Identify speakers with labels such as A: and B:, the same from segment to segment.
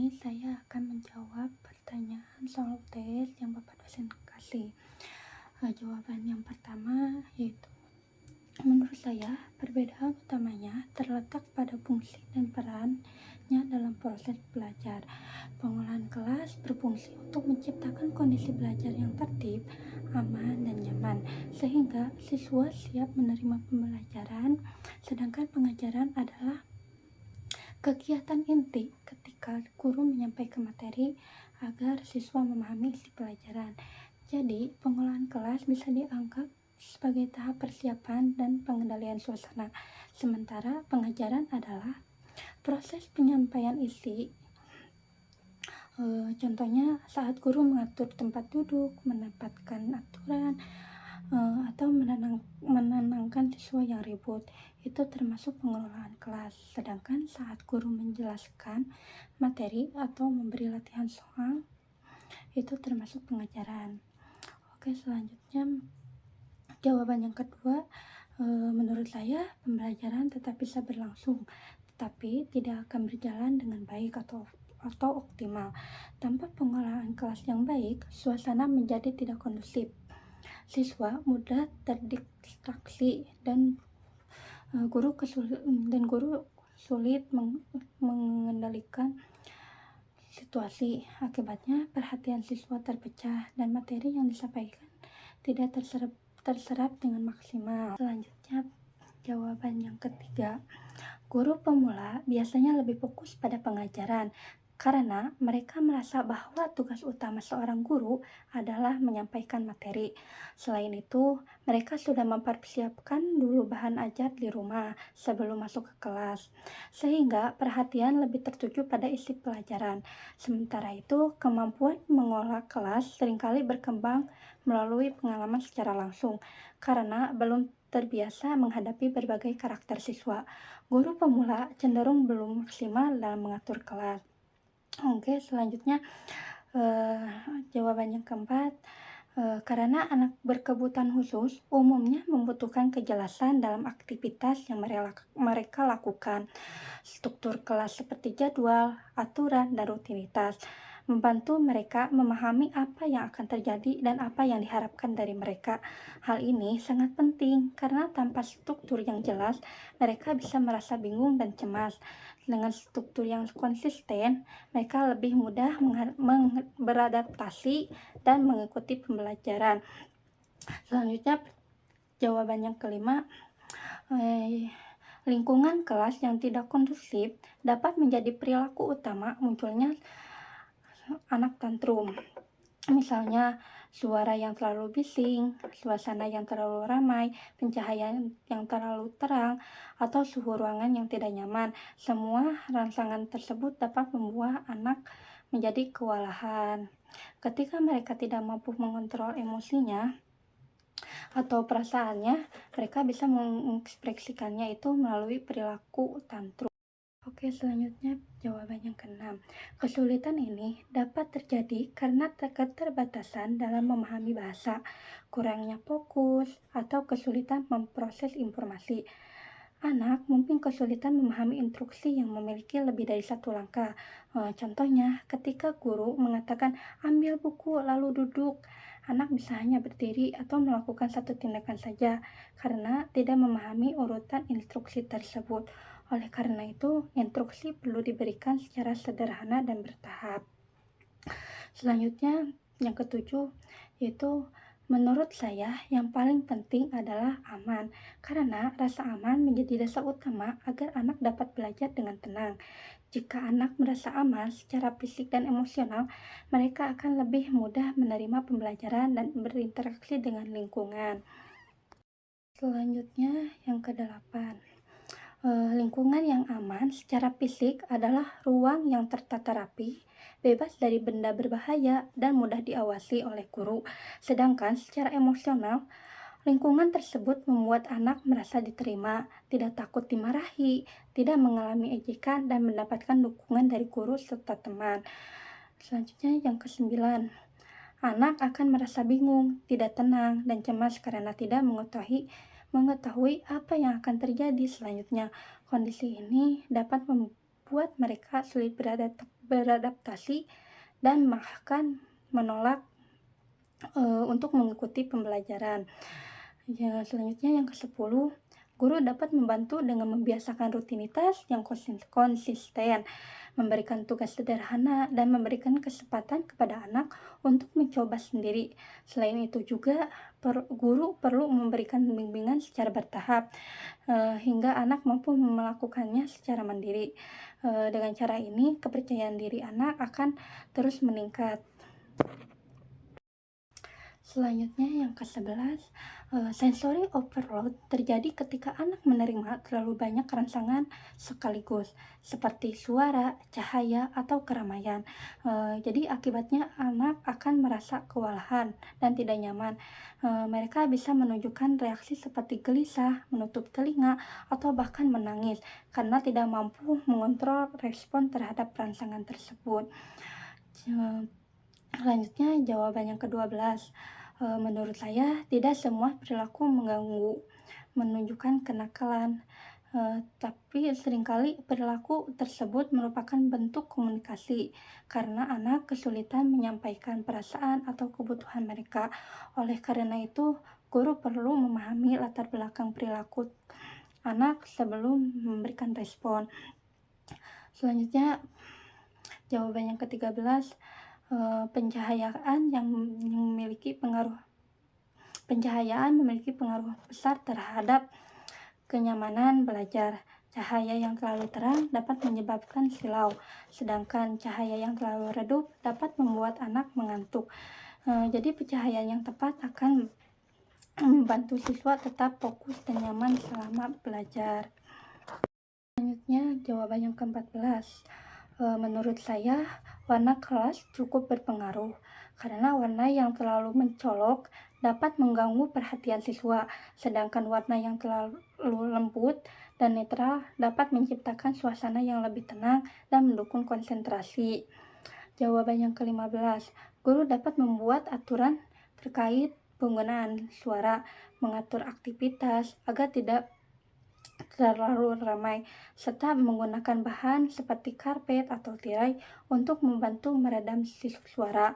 A: ini saya akan menjawab pertanyaan soal UTS yang Bapak dosen kasih. Jawaban yang pertama yaitu, menurut saya perbedaan utamanya terletak pada fungsi dan perannya dalam proses belajar. Pengolahan kelas berfungsi untuk menciptakan kondisi belajar yang tertib, aman, dan nyaman, sehingga siswa siap menerima pembelajaran, sedangkan pengajaran adalah kegiatan inti ketika guru menyampaikan materi agar siswa memahami isi pelajaran. Jadi, pengolahan kelas bisa dianggap sebagai tahap persiapan dan pengendalian suasana. Sementara pengajaran adalah proses penyampaian isi. Contohnya saat guru mengatur tempat duduk, menempatkan aturan, atau menenangkan siswa yang ribut, itu termasuk pengelolaan kelas. Sedangkan saat guru menjelaskan materi atau memberi latihan soal, itu termasuk pengajaran. Oke, selanjutnya jawaban yang kedua, menurut saya pembelajaran tetap bisa berlangsung, tetapi tidak akan berjalan dengan baik atau optimal. Tanpa pengolahan kelas yang baik, suasana menjadi tidak kondusif. Siswa mudah terdistraksi dan guru sulit mengendalikan situasi. Akibatnya perhatian siswa terpecah dan materi yang disampaikan tidak terserap dengan maksimal. Selanjutnya jawaban yang ketiga, guru pemula biasanya lebih fokus pada pengajaran karena mereka merasa bahwa tugas utama seorang guru adalah menyampaikan materi. Selain itu, mereka sudah mempersiapkan dulu bahan ajar di rumah sebelum masuk ke kelas, sehingga perhatian lebih tertuju pada isi pelajaran. Sementara itu, kemampuan mengolah kelas seringkali berkembang melalui pengalaman secara langsung, karena belum terbiasa menghadapi berbagai karakter siswa. Guru pemula cenderung belum maksimal dalam mengatur kelas. Oke, selanjutnya jawaban yang keempat, karena anak berkebutuhan khusus umumnya membutuhkan kejelasan dalam aktivitas yang mereka lakukan. Struktur kelas seperti jadwal, aturan, dan rutinitas membantu mereka memahami apa yang akan terjadi dan apa yang diharapkan dari mereka. Hal ini sangat penting karena tanpa struktur yang jelas, mereka bisa merasa bingung dan cemas. Dengan struktur yang konsisten, mereka lebih mudah beradaptasi dan mengikuti pembelajaran. Selanjutnya, jawaban yang kelima, lingkungan kelas yang tidak kondusif dapat menjadi perilaku utama munculnya anak tantrum. Misalnya, suara yang terlalu bising, suasana yang terlalu ramai, pencahayaan yang terlalu terang, atau suhu ruangan yang tidak nyaman. Semua rangsangan tersebut dapat membuat anak menjadi kewalahan. Ketika mereka tidak mampu mengontrol emosinya atau perasaannya, mereka bisa mengekspresikannya itu melalui perilaku tantrum. Oke, selanjutnya jawaban yang keenam. Kesulitan ini dapat terjadi karena keterbatasan dalam memahami bahasa, kurangnya fokus, atau kesulitan memproses informasi. Anak mungkin kesulitan memahami instruksi yang memiliki lebih dari satu langkah. Contohnya, ketika guru mengatakan ambil buku lalu duduk, anak bisa hanya berdiri atau melakukan satu tindakan saja karena tidak memahami urutan instruksi tersebut. Oleh karena itu, instruksi perlu diberikan secara sederhana dan bertahap. Selanjutnya, yang ketujuh, yaitu menurut saya yang paling penting adalah aman, karena rasa aman menjadi dasar utama agar anak dapat belajar dengan tenang. Jika anak merasa aman secara fisik dan emosional, mereka akan lebih mudah menerima pembelajaran dan berinteraksi dengan lingkungan. Selanjutnya, yang kedelapan, lingkungan yang aman secara fisik adalah ruang yang tertata rapi, bebas dari benda berbahaya, dan mudah diawasi oleh guru. Sedangkan secara emosional, lingkungan tersebut membuat anak merasa diterima, tidak takut dimarahi, tidak mengalami ejekan, dan mendapatkan dukungan dari guru serta teman. Selanjutnya yang kesembilan, anak akan merasa bingung, tidak tenang, dan cemas karena tidak mengetahui apa yang akan terjadi selanjutnya. Kondisi ini dapat membuat mereka sulit beradaptasi dan bahkan menolak untuk mengikuti pembelajaran. Ya, selanjutnya yang ke-10, guru dapat membantu dengan membiasakan rutinitas yang konsisten, memberikan tugas sederhana, dan memberikan kesempatan kepada anak untuk mencoba sendiri. Selain itu juga, guru perlu memberikan bimbingan secara bertahap hingga anak mampu melakukannya secara mandiri. Dengan cara ini, kepercayaan diri anak akan terus meningkat. Selanjutnya yang ke-11, sensory overload terjadi ketika anak menerima terlalu banyak rangsangan sekaligus, seperti suara, cahaya, atau keramaian. Jadi akibatnya anak akan merasa kewalahan dan tidak nyaman. Mereka bisa menunjukkan reaksi seperti gelisah, menutup telinga, atau bahkan menangis karena tidak mampu mengontrol respon terhadap rangsangan tersebut. Selanjutnya jawaban yang ke-12. Menurut saya, tidak semua perilaku mengganggu, menunjukkan kenakalan, tapi seringkali perilaku tersebut merupakan bentuk komunikasi karena anak kesulitan menyampaikan perasaan atau kebutuhan mereka. Oleh karena itu, guru perlu memahami latar belakang perilaku anak sebelum memberikan respon. Selanjutnya, jawaban yang ke-13. Pencahayaan memiliki pengaruh besar terhadap kenyamanan belajar. Cahaya yang terlalu terang dapat menyebabkan silau, sedangkan cahaya yang terlalu redup dapat membuat anak mengantuk. Jadi pencahayaan yang tepat akan membantu siswa tetap fokus dan nyaman selama belajar. Selanjutnya jawaban yang ke-14. Menurut saya, warna kelas cukup berpengaruh karena warna yang terlalu mencolok dapat mengganggu perhatian siswa, sedangkan warna yang terlalu lembut dan netral dapat menciptakan suasana yang lebih tenang dan mendukung konsentrasi. Jawaban yang ke-15, guru dapat membuat aturan terkait penggunaan suara, mengatur aktivitas agar tidak terlalu ramai, serta menggunakan bahan seperti karpet atau tirai untuk membantu meredam suara.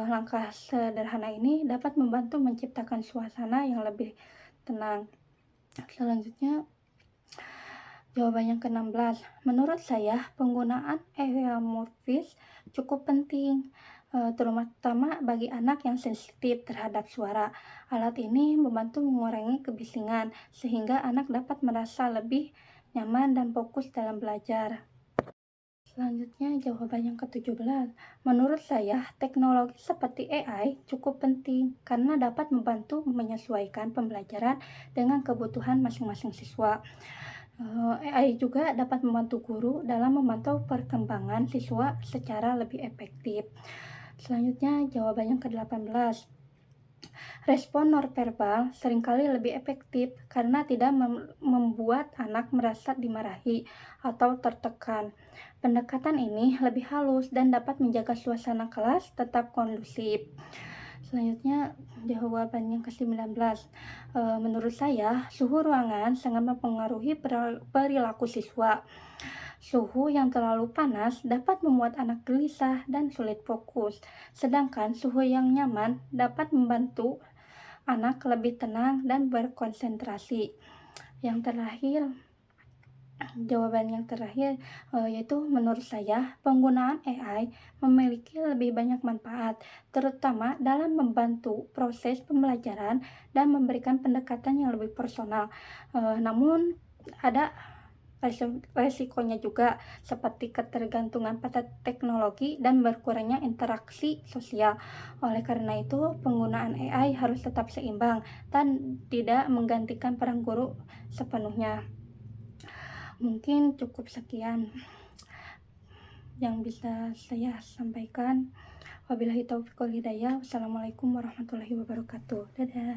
A: Langkah sederhana ini dapat membantu menciptakan suasana yang lebih tenang. Selanjutnya, jawaban yang ke-16. Menurut saya, penggunaan area morfis cukup penting, terutama bagi anak yang sensitif terhadap suara. Alat ini membantu mengurangi kebisingan, sehingga anak dapat merasa lebih nyaman dan fokus dalam belajar. Selanjutnya, jawaban yang ke-17. Menurut saya, teknologi seperti AI cukup penting karena dapat membantu menyesuaikan pembelajaran dengan kebutuhan masing-masing siswa. AI juga dapat membantu guru dalam memantau perkembangan siswa secara lebih efektif. Selanjutnya, jawaban yang ke-18. Respon nonverbal seringkali lebih efektif karena tidak membuat anak merasa dimarahi atau tertekan. Pendekatan ini lebih halus dan dapat menjaga suasana kelas tetap kondusif. Selanjutnya, jawaban yang ke-19. Menurut saya, suhu ruangan sangat mempengaruhi perilaku siswa. Suhu yang terlalu panas dapat membuat anak gelisah dan sulit fokus, sedangkan suhu yang nyaman dapat membantu anak lebih tenang dan berkonsentrasi. Jawaban yang terakhir yaitu menurut saya penggunaan AI memiliki lebih banyak manfaat, terutama dalam membantu proses pembelajaran dan memberikan pendekatan yang lebih personal. Namun ada resikonya juga, seperti ketergantungan pada teknologi dan berkurangnya interaksi sosial. Oleh karena itu, penggunaan AI harus tetap seimbang dan tidak menggantikan peran guru sepenuhnya. Mungkin cukup sekian yang bisa saya sampaikan. Wabillahi taufiq wal hidayah. Wassalamualaikum warahmatullahi wabarakatuh. Dadah.